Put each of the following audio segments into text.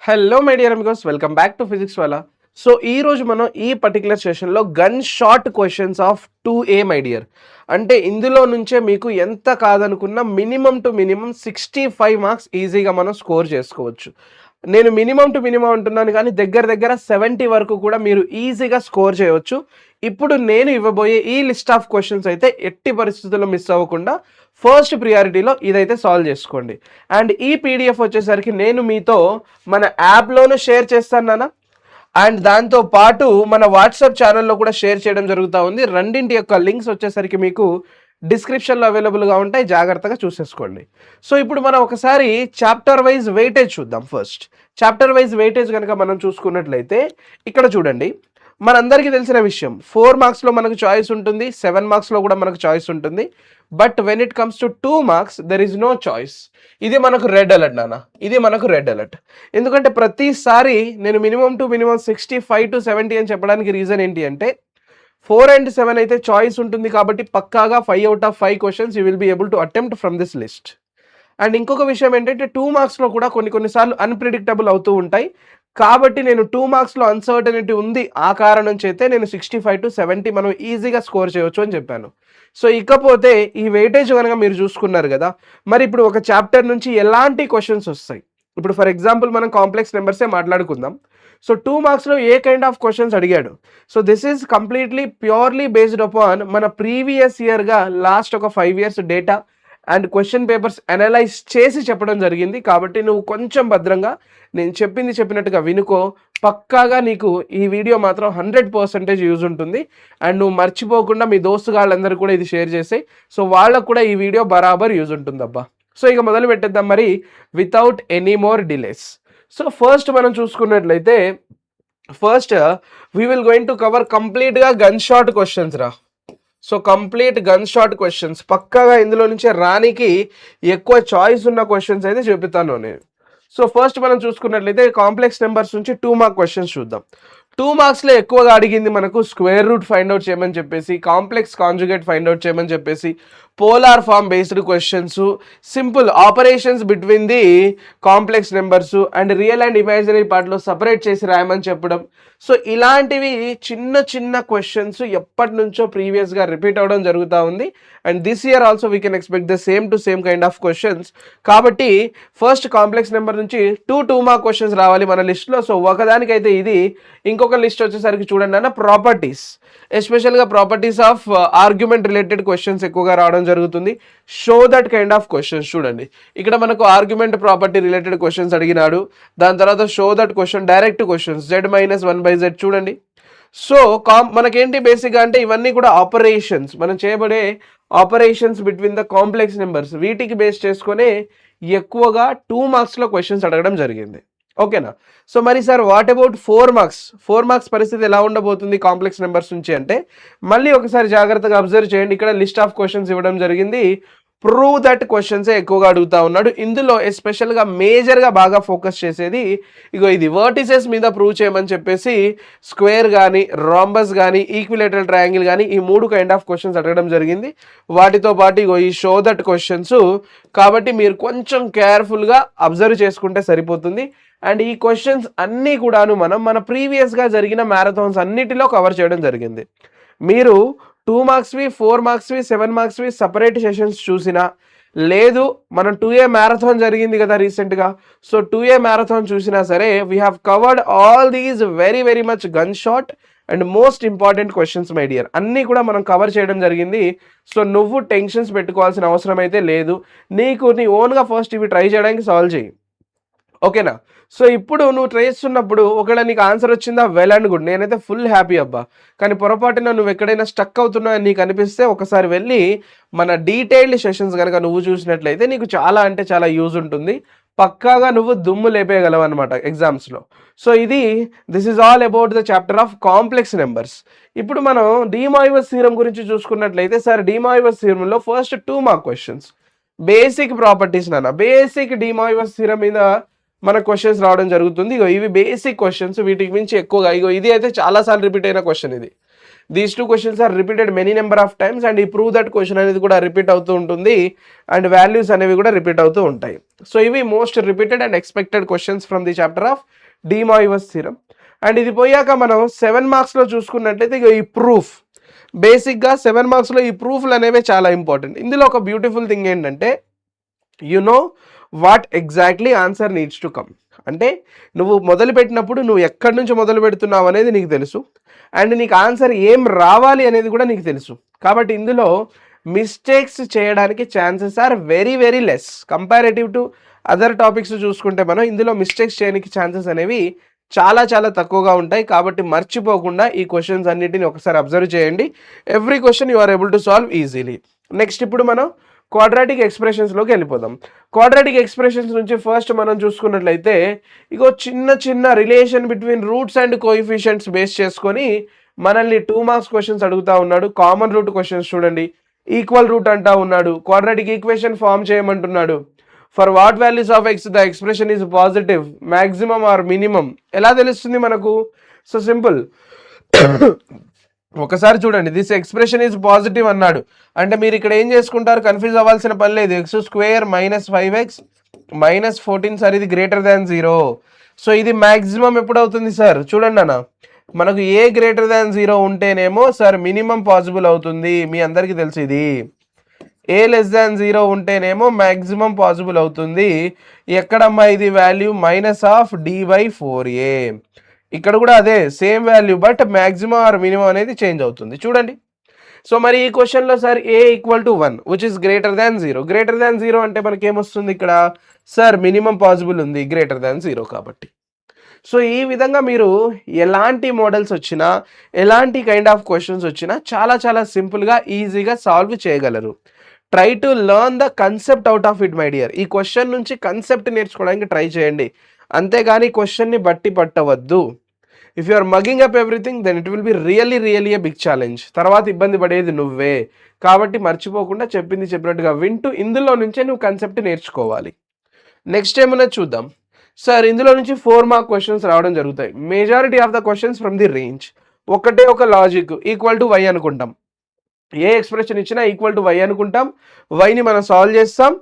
Hello my dear amigos, welcome back to Physics Wallah. So ఈ రోజు మనం ఈ పర్టికులర్ సెషన్లో gun shot questions of 2A my dear, అంటే ఇందులో నుంచే మీకు ఎంత కాదనుకున్న మినిమం టు మినిమం 65 మార్క్స్ ఈజీగా మనం స్కోర్ చేసుకోవచ్చు. నేను మినిమం టు మినిమం అంటున్నాను కానీ దగ్గర దగ్గర 70 వరకు కూడా మీరు ఈజీగా స్కోర్ చేయవచ్చు. ఇప్పుడు నేను ఇవ్వబోయే ఈ లిస్ట్ ఆఫ్ క్వశ్చన్స్ అయితే ఎట్టి పరిస్థితుల్లో మిస్ అవ్వకుండా ఫస్ట్ ప్రియారిటీలో ఇదైతే సాల్వ్ చేసుకోండి. అండ్ ఈ పీడిఎఫ్ వచ్చేసరికి నేను మీతో మన యాప్లోనూ షేర్ చేస్తాను నాన్న, అండ్ దాంతో పాటు మన వాట్సాప్ ఛానల్లో కూడా షేర్ చేయడం జరుగుతూ ఉంది. రెండింటి యొక్క లింక్స్ వచ్చేసరికి మీకు డిస్క్రిప్షన్లో అవైలబుల్గా ఉంటాయి, జాగ్రత్తగా చూసేసుకోండి. సో ఇప్పుడు మనం ఒకసారి చాప్టర్ వైజ్ వెయిటేజ్ చూద్దాం. ఫస్ట్ చాప్టర్ వైజ్ వెయిటేజ్ కనుక మనం చూసుకున్నట్లయితే ఇక్కడ చూడండి, మనందరికీ తెలిసిన విషయం 4 మార్క్స్లో మనకు చాయిస్ ఉంటుంది, 7 మార్క్స్లో కూడా మనకు చాయిస్ ఉంటుంది. But when it comes to 2 marks there is no choice. ఇది మనకు రెడ్ అలర్ట్ నాన్న, ఇది మనకు రెడ్ అలర్ట్. ఎందుకంటే ప్రతిసారి నేను మినిమం టు మినిమం 65 to 70 అని చెప్పడానికి రీజన్ ఏంటి అంటే 4 and 7 అయితే చాయిస్ ఉంటుంది కాబట్టి పక్కాగా 5 out of 5 questions you will be able to attempt from this list. And ఇంకొక విషయం ఏంటంటే 2 మార్క్స్లో కూడా కొన్నిసార్లు అన్ప్రిడిక్టబుల్ అవుతూ ఉంటాయి కాబట్టి నేను 2 మార్క్స్లో అన్సర్టనిటీ ఉంది, ఆ కారణం చేతే నేను 65 to 70 మనం ఈజీగా స్కోర్ చేయవచ్చు అని చెప్పాను. సో ఇకపోతే ఈ వెయిటేజ్ కనుక మీరు చూసుకున్నారు కదా, మరి ఇప్పుడు ఒక చాప్టర్ నుంచి ఎలాంటి క్వశ్చన్స్ వస్తాయి. ఇప్పుడు ఫర్ ఎగ్జాంపుల్ మనం కాంప్లెక్స్ నెంబర్సే మాట్లాడుకుందాం. సో 2 మార్క్స్లో ఏ కైండ్ ఆఫ్ క్వశ్చన్స్ అడిగాడు. So this is completely purely based upon మన ప్రీవియస్ ఇయర్గా లాస్ట్ ఒక 5 years data and question papers analyse చేసి చెప్పడం జరిగింది. కాబట్టి నువ్వు కొంచెం భద్రంగా నేను చెప్పినట్టుగా వినుకో, పక్కాగా నీకు ఈ వీడియో మాత్రం 100% యూజ్ ఉంటుంది. అండ్ నువ్వు మర్చిపోకుండా మీ దోస్తు వాళ్ళందరూ కూడా ఇది షేర్ చేసాయి, సో వాళ్ళకు కూడా ఈ వీడియో బరాబర్ యూజ్ ఉంటుంది అబ్బా. సో ఇక మొదలు పెట్టేద్దాం మరి without any more delays. So first మనం చూసుకున్నట్లయితే first we will going to cover కంప్లీట్గా గన్ షాట్ క్వశ్చన్స్ రా. So complete gun shot questions పక్కాగా ఇందులో నుంచి రానికి ఎక్కువ చాయిస్ ఉన్న క్వశ్చన్స్ అయితే చెప్తాను నేను. సో ఫస్ట్ మనం చూసుకున్నట్లయితే కాంప్లెక్స్ నెంబర్స్ నుంచి 2 మార్క్ క్వశ్చన్స్ చూద్దాం. 2 మార్క్స్లో ఎక్కువగా అడిగింది మనకు స్క్వేర్ రూట్ ఫైండ్ అవుట్ చేయమని చెప్పేసి, కాంప్లెక్స్ కాంజుగేట్ ఫైండ్ అవుట్ చేయమని చెప్పేసి, polar form based questions, simple operations between the complex numbers and real and imaginary పార్ట్లో సపరేట్ చేసి రాయమని చెప్పడం. సో ఇలాంటివి చిన్న చిన్న క్వశ్చన్స్ ఎప్పటి నుంచో ప్రీవియస్గా రిపీట్ అవ్వడం జరుగుతూ ఉంది. And this year also we can expect the same kind of questions. కాబట్టి ఫస్ట్ కాంప్లెక్స్ నెంబర్ నుంచి 2 మార్క్ క్వశ్చన్స్ రావాలి మన లిస్ట్లో. సో ఒకదానికైతే ఇది, ఇంకొక లిస్ట్ వచ్చేసరికి చూడండి అన్న ప్రాపర్టీస్, ఎస్పెషల్గా properties of argument related questions ఎక్కువగా రావడం జరుగుతుంది. So that kind of questions చూడండి, ఇక్కడ మనకు ఆర్గ్యుమెంట్ ప్రాపర్టీ రిలేటెడ్ క్వశ్చన్స్ అడిగినాడు. దాని తర్వాత show that question, direct questions z-1/z చూడండి. సో మనకేంటి బేసిక్గా అంటే ఇవన్నీ కూడా ఆపరేషన్స్, మనం చేయబడే operations between the complex numbers, వీటికి బేస్ చేసుకొని ఎక్కువగా 2 మార్క్స్లో క్వశ్చన్స్ అడగడం జరిగింది. ఓకేనా. సో మరి sir what about 4 marks? 4 marks పరిస్థితి ఎలా ఉండబోతుంది కాంప్లెక్స్ నెంబర్స్ నుంచి అంటే, మళ్ళీ ఒకసారి జాగ్రత్తగా అబ్జర్వ్ చేయండి. ఇక్కడ లిస్ట్ ఆఫ్ క్వశ్చన్స్ ఇవ్వడం జరిగింది. ప్రూవ్ దట్ క్వశ్చన్సే ఎక్కువగా అడుగుతూ ఉన్నాడు. ఇందులో ఎస్పెషల్గా మేజర్గా బాగా ఫోకస్ చేసేది ఇగో ఇది వర్టిసెస్ మీద ప్రూవ్ చేయమని చెప్పేసి స్క్వేర్ కానీ, రాంబస్ కానీ, ఈక్విలేటరల్ ట్రయాంగిల్ కానీ, ఈ 3 కైండ్ ఆఫ్ క్వశ్చన్స్ అడగడం జరిగింది. వాటితో పాటు ఇగో ఈ షో దట్ క్వశ్చన్స్. కాబట్టి మీరు కొంచెం కేర్ఫుల్గా అబ్జర్వ్ చేసుకుంటే సరిపోతుంది. అండ్ ఈ క్వశ్చన్స్ అన్నీ కూడాను మనం మన ప్రీవియస్గా జరిగిన మ్యారథాన్స్ అన్నిటిలో కవర్ చేయడం జరిగింది. మీరు 2 మార్క్స్వి, 4 మార్క్స్వి, 7 మార్క్స్వి సపరేట్ సెషన్స్ చూసినా, లేదు మనం 2A మ్యారథాన్ జరిగింది కదా రీసెంట్గా, సో 2A మ్యారథాన్ చూసినా సరే we have covered all these very much gun shot and most important questions my dear. అన్నీ కూడా మనం కవర్ చేయడం జరిగింది. సో నువ్వు టెన్షన్స్ పెట్టుకోవాల్సిన అవసరం అయితే లేదు. నీ ఓన్గా ఫస్ట్ ఇవి ట్రై చేయడానికి సాల్వ్ చేయి, ఓకేనా. సో ఇప్పుడు నువ్వు ట్రై చేస్తున్నప్పుడు ఒకవేళ నీకు ఆన్సర్ వచ్చిందా, వెల్ అండ్ గుడ్, నేనైతే ఫుల్ హ్యాపీ అబ్బా. కానీ పొరపాటున నువ్వు ఎక్కడైనా స్టక్ అవుతున్నావు అని నీకు అనిపిస్తే ఒకసారి వెళ్ళి మన డీటెయిల్డ్ సెషన్స్ కనుక నువ్వు చూసినట్లయితే నీకు చాలా అంటే చాలా యూజ్ ఉంటుంది. పక్కాగా నువ్వు దుమ్ము లేపేయగలవు అనమాట ఎగ్జామ్స్లో. So this is all about the chapter of complex numbers. ఇప్పుడు మనం డీమాయివర్స్ థియరం గురించి చూసుకున్నట్లయితే, సార్ డీమాయివర్స్ థియరంలో first 2 mark questions basic properties నాన్న, బేసిక్ డీమాయివర్స్ థియరం మీద మన క్వశ్చన్స్ రావడం జరుగుతుంది. ఇవి బేసిక్ క్వశ్చన్స్, వీటికి మించి ఎక్కువగా ఇది అయితే చాలాసార్లు రిపీట్ అయిన క్వశ్చన్. ఇది these two questions are repeated many number of times and ఈ ప్రూవ్ దట్ క్వశ్చన్ అనేది కూడా రిపీట్ అవుతూ ఉంటుంది అండ్ వాల్యూస్ అనేవి కూడా రిపీట్ అవుతూ ఉంటాయి. సో ఇవి most repeated and expected questions from the chapter of de Moivre's theorem. And ఇది పోయాక మనం 7 మార్క్స్లో చూసుకున్నట్లయితే ఇక ఈ ప్రూఫ్, బేసిక్గా 7 మార్క్స్లో ఈ ప్రూఫ్లు అనేవి చాలా ఇంపార్టెంట్. ఇందులో ఒక బ్యూటిఫుల్ థింగ్ ఏంటంటే you know what exactly answer needs to come. అంటే నువ్వు మొదలు పెట్టినప్పుడు నువ్వు ఎక్కడి నుంచి మొదలు పెడుతున్నావు అనేది నీకు తెలుసు అండ్ నీకు ఆన్సర్ ఏం రావాలి అనేది కూడా నీకు తెలుసు. కాబట్టి ఇందులో మిస్టేక్స్ చేయడానికి chances are very very less comparative to other topics చూసుకుంటే మనం ఇందులో మిస్టేక్స్ చేయడానికి ఛాన్సెస్ అనేవి చాలా చాలా తక్కువగా ఉంటాయి. కాబట్టి మర్చిపోకుండా ఈ క్వశ్చన్స్ అన్నిటిని ఒకసారి అబ్జర్వ్ చేయండి. Every question you are able to solve easily. Next ఇప్పుడు మనం క్వాడ్రాటిక్ ఎక్స్ప్రెషన్స్లోకి వెళ్ళిపోదాం. క్వాడ్రాటిక్ ఎక్స్ప్రెషన్స్ నుంచి ఫస్ట్ మనం చూసుకున్నట్లయితే ఇగో చిన్న చిన్న relation between roots and coefficients base చేసుకొని మనల్ని 2 మార్క్స్ క్వశ్చన్స్ అడుగుతా ఉన్నాడు. కామన్ రూట్ క్వశ్చన్స్ చూడండి, ఈక్వల్ రూట్ అంటా ఉన్నాడు, క్వాడ్రాటిక్ ఈక్వేషన్ ఫామ్ చేయమంటున్నాడు. For what values of X the expression is positive, maximum or minimum ఎలా తెలుస్తుంది మనకు? సో సింపుల్, ఒకసారి చూడండి, దిస్ ఎక్స్ప్రెషన్ ఈజ్ పాజిటివ్ అన్నాడు అంటే మీరు ఇక్కడ ఏం చేసుకుంటారు, కన్ఫ్యూజ్ అవ్వాల్సిన పని లేదు. X square minus 5x minus 14 sir ఇది గ్రేటర్ దాన్ 0. సో ఇది మ్యాక్సిమం ఎప్పుడు అవుతుంది సార్? చూడండి అన్న, మనకు ఏ గ్రేటర్ దాన్ 0 ఉంటేనేమో సార్ మినిమం పాసిబుల్ అవుతుంది, మీ అందరికీ తెలుసు ఇది. ఏ లెస్ దాన్ 0 ఉంటేనేమో మ్యాక్సిమం పాసిబుల్ అవుతుంది. ఎక్కడమ్మా ఇది వాల్యూ? Minus of d/4a. ఇక్కడ కూడా అదే same value, but maximum or minimum అనేది చేంజ్ అవుతుంది. చూడండి, సో మరి ఈ క్వశ్చన్లో sir A equal to 1 which is greater than 0. Greater than 0 అంటే మనకి ఏమొస్తుంది ఇక్కడ? సార్ మినిమం పాసిబుల్ ఉంది గ్రేటర్ దాన్ 0 కాబట్టి. సో ఈ విధంగా మీరు ఎలాంటి మోడల్స్ వచ్చినా, ఎలాంటి కైండ్ ఆఫ్ క్వశ్చన్స్ వచ్చినా చాలా చాలా సింపుల్గా ఈజీగా సాల్వ్ చేయగలరు. Try to learn the concept out of it my dear. ఈ క్వశ్చన్ నుంచి కన్సెప్ట్ నేర్చుకోవడానికి ట్రై చేయండి, అంతేగాని క్వశ్చన్ని బట్టి పట్టవద్దు. If you are mugging up everything then it will be really a big challenge. తర్వాత ఇబ్బంది పడేది నువ్వే. కాబట్టి మర్చిపోకుండా చెప్పింది చెప్పినట్టుగా వింటూ ఇందులో నుంచే నువ్వు కన్సెప్ట్ నేర్చుకోవాలి. నెక్స్ట్ ఏమన్నది చూద్దాం. సార్ ఇందులో నుంచి 4 మార్క్ క్వశ్చన్స్ రావడం జరుగుతాయి. Majority of the questions from the range. ఒకటే ఒక లాజిక్, ఈక్వల్ టు వై అనుకుంటాం. ఏ ఎక్స్ప్రెషన్ ఇచ్చినా ఈక్వల్ టు వై అనుకుంటాం, వైని మనం సాల్వ్ చేస్తాం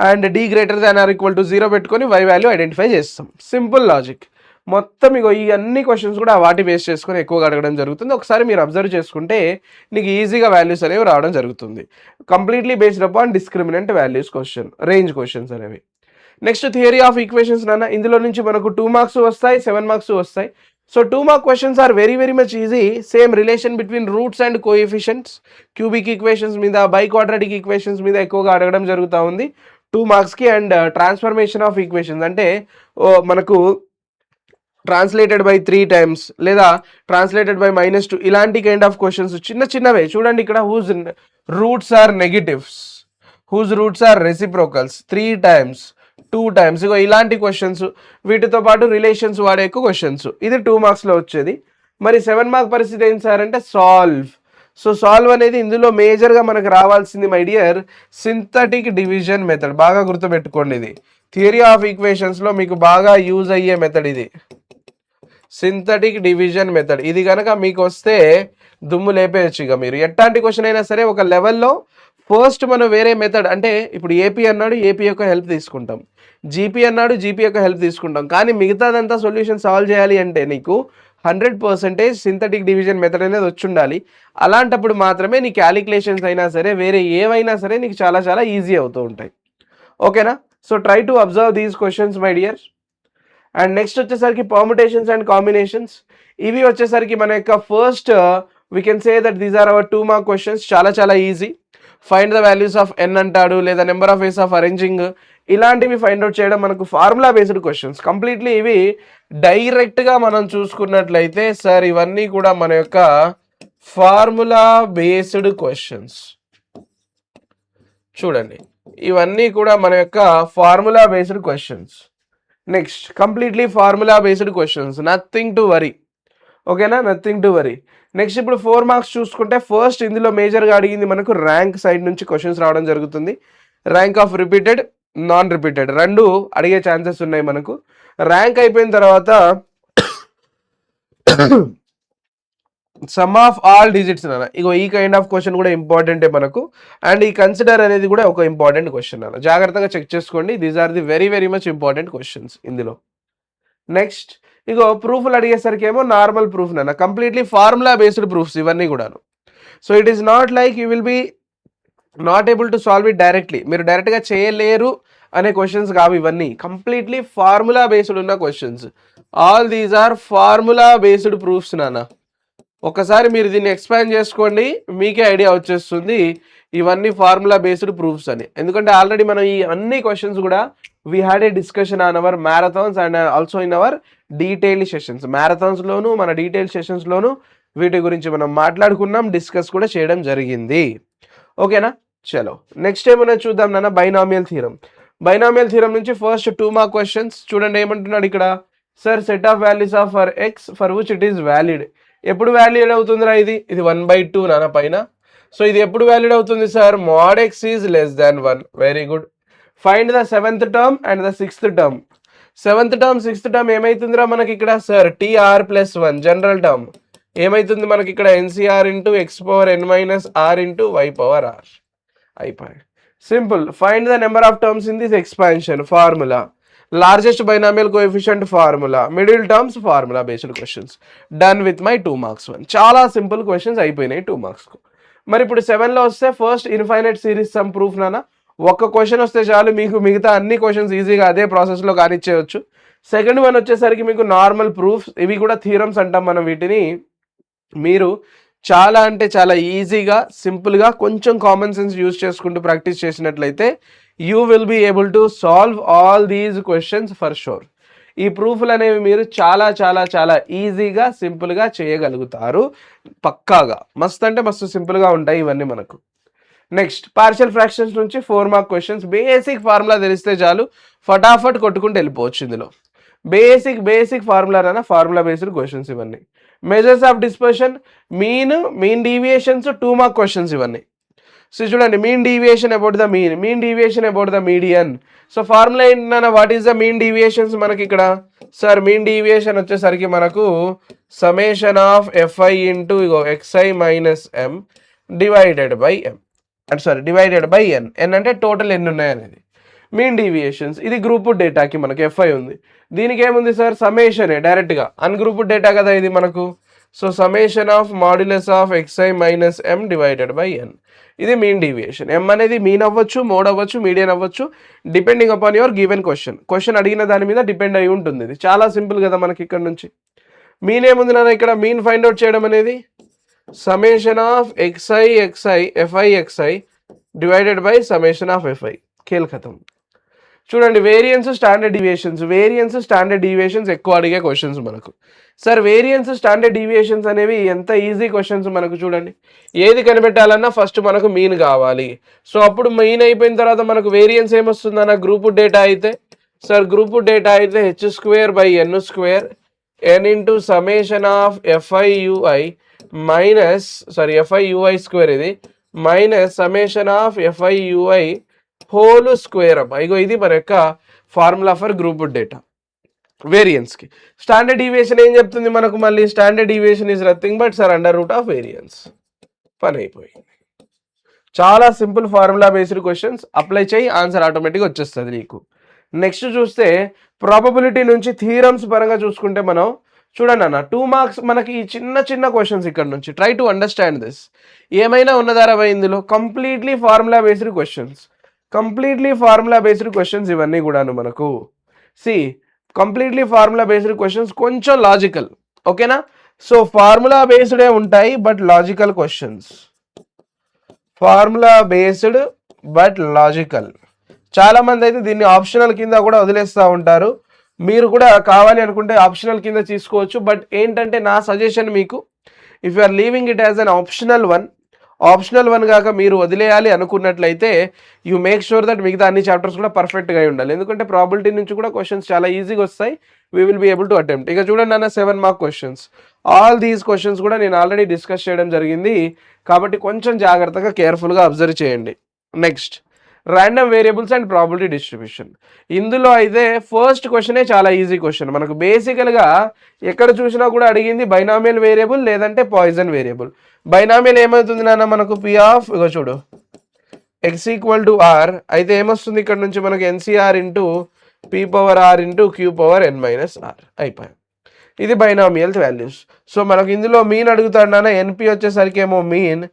and D greater than or equal to 0 పెట్టుకొని వై వాల్యూ ఐడెంటిఫై చేస్తాం. Simple logic. మొత్తం ఇగో ఈ అన్ని క్వశ్చన్స్ కూడా వాటి బేస్ చేసుకొని ఎక్కువగా అడగడం జరుగుతుంది. ఒకసారి మీరు అబ్జర్వ్ చేసుకుంటే నీకు ఈజీగా వాల్యూస్ అనేవి రావడం జరుగుతుంది. Completely based upon discriminant values question, range questions అనేవి. నెక్స్ట్ థియరీ ఆఫ్ ఈక్వేషన్స్ నాన్న, ఇందులో నుంచి మనకు 2 మార్క్స్ వస్తాయి, 7 మార్క్స్ వస్తాయి. So 2 mark questions are very much easy. Same relation between roots and coefficients, cubic equations మీద, బై క్వాడ్రాటిక్ ఈక్వేషన్స్ మీద ఎక్కువగా అడగడం జరుగుతూ ఉంది 2 మార్క్స్కి. అండ్ ట్రాన్స్ఫర్మేషన్ ఆఫ్ ఈక్వేషన్స్ అంటే మనకు ట్రాన్స్లేటెడ్ బై 3 టైమ్స్ లేదా ట్రాన్స్లేటెడ్ బై -2 ఇలాంటి కైండ్ ఆఫ్ క్వశ్చన్స్ చిన్న చిన్నవే. చూడండి ఇక్కడ whose roots are negatives, whose roots are reciprocals 3 times 2 times, ఇగో ఇలాంటి క్వశ్చన్స్, వీటితో పాటు రిలేషన్స్ వాడే ఎక్కువ క్వశ్చన్స్. ఇది 2 మార్క్స్లో వచ్చేది. మరి 7 మార్క్ పరిస్థితి ఏంటి సార్ అంటే సాల్వ్. సో సాల్వ్ అనేది ఇందులో మేజర్గా మనకు రావాల్సింది my dear synthetic division method. బాగా గుర్తుపెట్టుకోండి, ఇది థియరీ ఆఫ్ ఈక్వేషన్స్లో మీకు బాగా యూజ్ అయ్యే మెథడ్ ఇది, సింథటిక్ డివిజన్ మెథడ్. ఇది కనుక మీకు వస్తే దుమ్ము లేపేయచ్చు. ఇక మీరు ఎట్లాంటి క్వశ్చన్ అయినా సరే ఒక లెవెల్లో ఫస్ట్ మనం వేరే మెథడ్, అంటే ఇప్పుడు ఏపీ అన్నాడు, ఏపీ యొక్క హెల్ప్ తీసుకుంటాం, జీపీ అన్నాడు, జీపీ యొక్క హెల్ప్ తీసుకుంటాం. కానీ మిగతాదంతా సొల్యూషన్ సాల్వ్ చేయాలి అంటే నీకు 100% సింథటిక్ డివిజన్ మెథడ్ అనేది వచ్చి ఉండాలి. అలాంటప్పుడు మాత్రమే నీ క్యాలిక్యులేషన్స్ అయినా సరే వేరే ఏవైనా సరే నీకు చాలా చాలా ఈజీ అవుతూ ఉంటాయి. ఓకేనా? So try to observe these questions my dear. And next వచ్చేసరికి పర్ముటేషన్స్ అండ్ కాంబినేషన్స్. ఇవి వచ్చేసరికి మన యొక్క first we can say that these are our 2 mark questions. చాలా చాలా easy. Find the values of N అంటాడు, లేదా number of ways of arranging, ఇలాంటివి ఫైండ్ అవుట్ చేయడం మనకు ఫార్ములా బేస్డ్ క్వశ్చన్స్. కంప్లీట్లీ ఇవి డైరెక్ట్గా మనం చూసుకున్నట్లయితే సార్ ఇవన్నీ కూడా మన యొక్క ఫార్ములా బేస్డ్ క్వశ్చన్స్. చూడండి, ఇవన్నీ కూడా మన యొక్క formula based questions. Next completely formula based questions, nothing to worry. ఓకేనా? Nothing to worry. నెక్స్ట్ ఇప్పుడు 4 మార్క్స్ చూసుకుంటే ఫస్ట్ ఇందులో మేజర్గా అడిగింది మనకు ర్యాంక్ సైడ్ నుంచి క్వశ్చన్స్ రావడం జరుగుతుంది. Rank of repeated, non repeated రెండు అడిగే ఛాన్సెస్ ఉన్నాయి మనకు. ర్యాంక్ అయిపోయిన తర్వాత సమ్ ఆఫ్ ఆల్ డిజిట్స్ అన్న, ఇగో ఈ కైండ్ ఆఫ్ క్వశ్చన్ కూడా ఇంపార్టెంటే మనకు. అండ్ ఈ కన్సిడర్ అనేది కూడా ఒక ఇంపార్టెంట్ క్వశ్చన్ అన్న, జాగ్రత్తగా చెక్ చేసుకోండి. These are the very very much important questions ఇందులో. నెక్స్ట్ ఇగో ప్రూఫ్లు అడిగేసరికి ఏమో నార్మల్ ప్రూఫ్ అన్న, కంప్లీట్లీ ఫార్ములా బేస్డ్ ప్రూఫ్స్ ఇవన్నీ కూడాను. So it is not like you will be not able to solve it directly, మీరు డైరెక్ట్గా చేయలేరు అనే క్వశ్చన్స్ కావు ఇవన్నీ, కంప్లీట్లీ ఫార్ములా బేస్డ్ ఉన్న questions. All these are formula based proofs నాన్న. ఒకసారి మీరు దీన్ని ఎక్స్పాండ్ చేసుకోండి, మీకే ఐడియా వచ్చేస్తుంది ఇవన్నీ ఫార్ములా బేస్డ్ ప్రూఫ్స్ అని. ఎందుకంటే ఆల్రెడీ మనం ఈ అన్ని క్వశ్చన్స్ కూడా we had a discussion on our marathons and also in our detailed sessions. మ్యారథాన్స్లోను మన డీటెయిల్డ్ సెషన్స్లోను వీటి గురించి మనం మాట్లాడుకున్నాం, డిస్కస్ కూడా చేయడం జరిగింది. ఓకేనా, చలో నెక్స్ట్ ఏమన్నా చూద్దాం నాన్న. Binomial theorem. బైనామియల్ థీరం నుంచి ఫస్ట్ 2 మార్క్ క్వశ్చన్స్ చూడండి. ఏమంటున్నాడు ఇక్కడ, sir set of values of for X for which it is valid. ఎప్పుడు వ్యాలిడ్ అవుతుందిరా ఇది 1/2 నాన్న పైన. సో ఇది ఎప్పుడు వ్యాలిడ్ అవుతుంది sir, mod x is less than 1. Very good. Find the 7th term and the 6th term. 7th term 6th term ఏమైతుందిరా మనకి ఇక్కడ, sir tr plus 1 general term ఏమైతుంది మనకి ఇక్కడ, NCR into X power n minus R into Y power R. అయిపోయి simple. Find the number of terms in this expansion formula. Largest binomial coefficient formula, middle terms formula based questions. Done with my 2 marks 1. చాలా simple questions అయిపోయినాయి 2 మార్క్స్కు. మరి ఇప్పుడు 7లో వస్తే first infinite series some proof నాన్న. ఒక్క question వస్తే చాలు, మీకు మిగతా అన్ని క్వశ్చన్స్ ఈజీగా అదే ప్రాసెస్లో కానిచ్చేయచ్చు. సెకండ్ వన్ వచ్చేసరికి మీకు నార్మల్ ప్రూఫ్స్, ఇవి కూడా థీరమ్స్ అంటాం మనం వీటిని. మీరు చాలా అంటే చాలా ఈజీగా సింపుల్గా కొంచెం కామన్ సెన్స్ యూజ్ చేసుకుంటూ ప్రాక్టీస్ చేసినట్లయితే you will be able to solve all these questions for sure. ఈ ప్రూఫ్లు అనేవి మీరు చాలా చాలా చాలా ఈజీగా సింపుల్గా చేయగలుగుతారు పక్కాగా. మస్తు అంటే మస్తు సింపుల్గా ఉంటాయి ఇవన్నీ మనకు. నెక్స్ట్ పార్షియల్ ఫ్రాక్షన్స్ నుంచి 4 మార్క్ క్వశ్చన్స్. బేసిక్ ఫార్ములా తెలిస్తే చాలు, ఫటాఫట్ కొట్టుకుంటూ వెళ్ళిపోవచ్చు ఇందులో. బేసిక్ ఫార్ములా అన్న, ఫార్ములా బేస్డ్ క్వశ్చన్స్ ఇవన్నీ. Measures of dispersion, mean deviations 2 mark questions ఇవన్నీ. సో చూడండి, mean deviation about the mean deviation about the median. So formula ఏంటన్నా, what is the mean deviations మనకి ఇక్కడ, సార్ మీన్ డీవియేషన్ వచ్చేసరికి మనకు summation of F I into ఇగో X I minus M divided by M, అంటే sorry divided by N. N అంటే total ఎన్ని ఉన్నాయి అనేది మీన్ డీవియేషన్స్. ఇది గ్రూప్ డేటాకి మనకి ఎఫ్ఐ ఉంది, దీనికి ఏముంది సార్ సಮೇషనే డైరెక్ట్గా, అన్గ్రూప్డ్ డేటా కదా ఇది మనకు. So summation of modulus of X I minus M divided by N. ఇది మీన్ డీవియేషన్. ఎం అనేది మీన్ అవ్వచ్చు, మోడ్ అవ్వచ్చు, మీడియన్ అవ్వచ్చు, depending upon your given question అడిగిన దాని మీద డిపెండ్ అయి ఉంటుంది. ఇది చాలా సింపుల్ కదా మనకి. ఇక్కడ నుంచి మీన్ ఏముంది నాన్న, ఇక్కడ మీన్ ఫైండ్ అవుట్ చేయడం అనేది summation of X I F I X I divided by summation of F I. ఖేల్ ఖతం. చూడండి, వేరియన్స్ స్టాండర్డ్ డీవియేషన్స్ ఎక్కువ అడిగే క్వశ్చన్స్ మనకు. సార్ వేరియన్స్ స్టాండర్డ్ డీవియేషన్స్ అనేవి ఎంత ఈజీ క్వశ్చన్స్ మనకు. చూడండి, ఏది కనిపెట్టాలన్నా ఫస్ట్ మనకు మీన్ కావాలి. సో అప్పుడు మీన్ అయిపోయిన తర్వాత మనకు వేరియన్స్ ఏమొస్తుందన్న, గ్రూప్ డేటా అయితే, సార్ గ్రూప్ డేటా అయితే h² / n² n into summation of FIUI minus FIUI² ఇది minus summation of FIUI whole square up. ఇగో ఇది మన యొక్క ఫార్ములా ఫర్ గ్రూప్ డేటా వేరియన్స్కి. స్టాండర్డ్ డీవియేషన్ ఏం చెప్తుంది మనకు, మళ్ళీ standard deviation is nothing but sir under root of variance. పని అయిపోయింది. చాలా simple formula based questions. Apply చేయి, ఆన్సర్ ఆటోమేటిక్గా వచ్చేస్తుంది నీకు. నెక్స్ట్ చూస్తే ప్రాబబిలిటీ నుంచి థీరమ్స్ పరంగా చూసుకుంటే మనం చూడండి అన్న, 2 మార్క్స్ మనకి ఈ చిన్న క్వశ్చన్స్ ఇక్కడ నుంచి. Try to understand this. ఏమైనా ఉన్నదారా ఇందులో, కంప్లీట్లీ ఫార్ములా బేస్డ్ క్వశ్చన్స్ ఇవన్నీ కూడాను మనకు. కంప్లీట్లీ ఫార్ములా బేస్డ్ క్వశ్చన్స్, కొంచెం లాజికల్. ఓకేనా, సో ఫార్ములా బేస్డే ఉంటాయి but logical questions. Formula based but logical. చాలా మంది అయితే దీన్ని ఆప్షనల్ కింద కూడా వదిలేస్తూ ఉంటారు. మీరు కూడా కావాలి అనుకుంటే ఆప్షనల్ కింద తీసుకోవచ్చు. బట్ ఏంటంటే నా సజెషన్ మీకు, if you are leaving it as an optional one కాక మీరు వదిలేయాలి అనుకున్నట్లయితే యూ మేక్ షూర్ దట్ మిగతా అన్ని చాప్టర్స్ కూడా పర్ఫెక్ట్గా ఉండాలి. ఎందుకంటే ప్రాబిలిటీ నుంచి కూడా క్వశ్చన్స్ చాలా ఈజీగా వస్తాయి. We will be able to attempt. ఇక చూడండి అన్న, 7 mark questions. All these questions కూడా నేను ఆల్రెడీ డిస్కస్ చేయడం జరిగింది, కాబట్టి కొంచెం జాగ్రత్తగా కేర్ఫుల్గా అబ్జర్వ్ చేయండి. Next random variables and probability distribution. ఇందులో అయితే ఫస్ట్ క్వశ్చనే చాలా ఈజీ క్వశ్చన్. మనకు బేసికల్గా ఎక్కడ చూసినా కూడా అడిగింది బైనామియల్ వేరియబుల్ లేదంటే పాయిజన్ వేరియబుల్. బైనామియల్ ఏమవుతుంది నాన్న మనకు పి ఆఫ్ ఇగో చూడు ఎక్స్ ఈక్వల్ టు ఆర్ అయితే ఏమొస్తుంది ఇక్కడ నుంచి మనకు NCR into P power R into Q power N minus R అయిపోయాయి. ఇది బైనామియల్ వాల్యూస్. సో మనకు ఇందులో మీన్ అడుగుతాడు నాన్న. ఎన్పి వచ్చేసరికి ఏమో మీన్,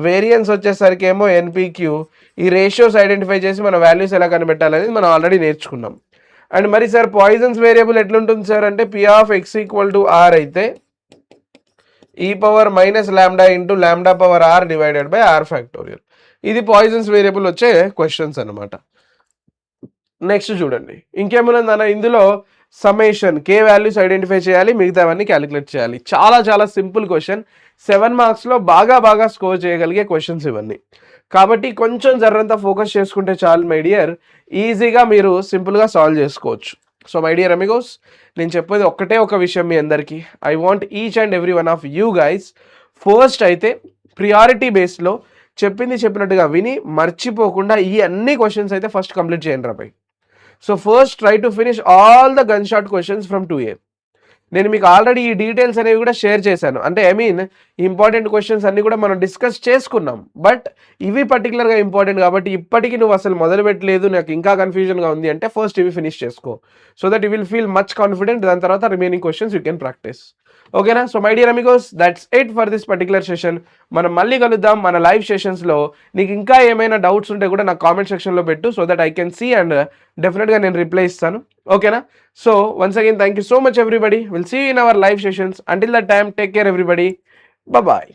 వేరియన్స్ వచ్చేసరికి ఏమో ఎన్పిక్యూ. ఈ రేషియోస్ ఐడెంటిఫై చేసి మన వాల్యూస్ ఎలా కనిపెట్టాలనేది మనం ఆల్రెడీ నేర్చుకున్నాం. అండ్ మరి సార్ పాయిజన్స్ వేరియబుల్ ఎట్లుంటుంది సార్ అంటే P of X equal to R అయితే e power minus lambda into lambda power R divided by R factorial. ఇది పాయిజన్స్ వేరియబుల్ వచ్చే క్వశ్చన్స్ అనమాట. నెక్స్ట్ చూడండి ఇంకేముందన్న, ఇందులో సమ్మేషన్ కే వాల్యూస్ ఐడెంటిఫై చేయాలి, మిగతావన్నీ క్యాలిక్యులేట్ చేయాలి. చాలా చాలా సింపుల్ క్వశ్చన్. 7 మార్క్స్లో బాగా స్కోర్ చేయగలిగే క్వశ్చన్స్ ఇవన్నీ. కాబట్టి కొంచెం జర్రంతా ఫోకస్ చేసుకుంటే చాలు మై డియర్, ఈజీగా మీరు సింపుల్గా సాల్వ్ చేసుకోవచ్చు. సో మై డియర్ అమిగోస్, నేను చెప్పేది ఒక్కటే ఒక విషయం మీ అందరికీ. I want each and every one of you guys first అయితే ప్రియారిటీ బేస్లో చెప్పినట్టుగా విని మర్చిపోకుండా ఈ అన్ని క్వశ్చన్స్ అయితే ఫస్ట్ కంప్లీట్ చేయండి రా by. So first try to finish all the gun shot questions from 2A. నేను మీకు ఆల్రెడీ ఈ డీటెయిల్స్ అనేవి కూడా షేర్ చేశాను. అంటే ఐ మీన్ ఇంపార్టెంట్ క్వశ్చన్స్ అన్ని కూడా మనం డిస్కస్ చేసుకున్నాం. బట్ ఇవి పర్టికులర్గా ఇంపార్టెంట్ కాబట్టి ఇప్పటికీ నువ్వు అసలు మొదలు పెట్టలేదు, నాకు ఇంకా కన్ఫ్యూజన్గా ఉంది అంటే ఫస్ట్ ఇవి ఫినిష్ చేసుకో. So that you will feel much confident. దాని తర్వాత remaining questions you can practice. ఓకేనా? So my dear amigos, that's it for this particular session. మనం మళ్ళీ కలుద్దాం మన లైవ్ సెషన్స్లో. నీకు ఇంకా ఏమైనా డౌట్స్ ఉంటే కూడా నాకు కామెంట్ సెక్షన్లో పెట్టు, so that I can see and డెఫినెట్గా నేను రిప్లై ఇస్తాను. ఓకేనా? So once again thank you so much everybody. Will see in our live sessions. Until that time take care everybody. Bye.